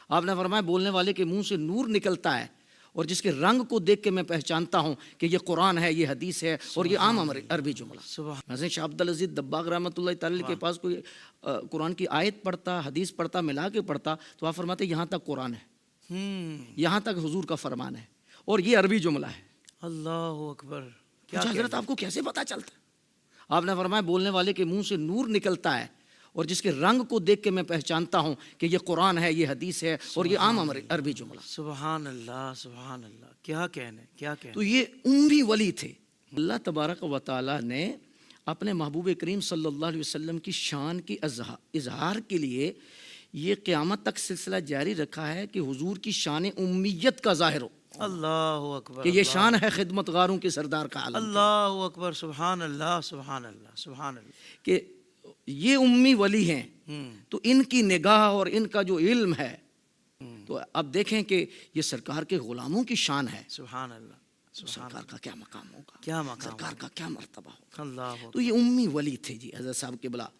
آپ نے فرمایا بولنے والے کے منہ سے نور نکلتا ہے اور جس کے رنگ کو دیکھ کے میں پہچانتا ہوں کہ یہ قرآن ہے، یہ حدیث ہے اور یہ عام عربی جملہ۔ مثلا شاہ عبد العزیز دباغ رحمۃ اللہ تعالی کے پاس کوئی قرآن کی آیت پڑھتا، حدیث پڑھتا، ملا کے پڑھتا تو آپ فرماتے یہاں تک قرآن ہے، یہاں تک حضور کا فرمان ہے اور یہ عربی جملہ ہے۔ اللہ اکبر، کیا اچھا حضرت آپ کو کیسے پتہ چلتا؟ آپ نے فرمایا بولنے والے کے منہ سے نور نکلتا ہے اور جس کے رنگ کو دیکھ کے میں پہچانتا ہوں کہ یہ قرآن ہے، یہ حدیث ہے اور یہ عام عربی جملہ۔ سبحان اللہ، سبحان اللہ، کیا کہنے، کیا کہنے۔ تو یہ امی ولی تھے۔ اللہ تبارک و تعالی نے اپنے محبوب کریم صلی اللہ علیہ وسلم کی شان کی اظہار کے لیے یہ قیامت تک سلسلہ جاری رکھا ہے کہ حضور کی شان امیت کا ظاہر ہو، اللہ اکبر، کہ یہ شان ہے خدمت گاروں کے سردار کا عالم، اللہ اکبر، سبحان اللہ، سبحان اللہ، سبحان اللہ۔ کہ یہ امی ولی ہیں تو ان کی نگاہ اور ان کا جو علم ہے، تو اب دیکھیں کہ یہ سرکار کے غلاموں کی شان ہے، سبحان اللہ، سرکار کا کیا مقام ہوگا، کیا مقام، سرکار کا کیا مرتبہ ہوگا۔ اللہ تو یہ امی ولی تھے جی حضرت صاحب قبلہ۔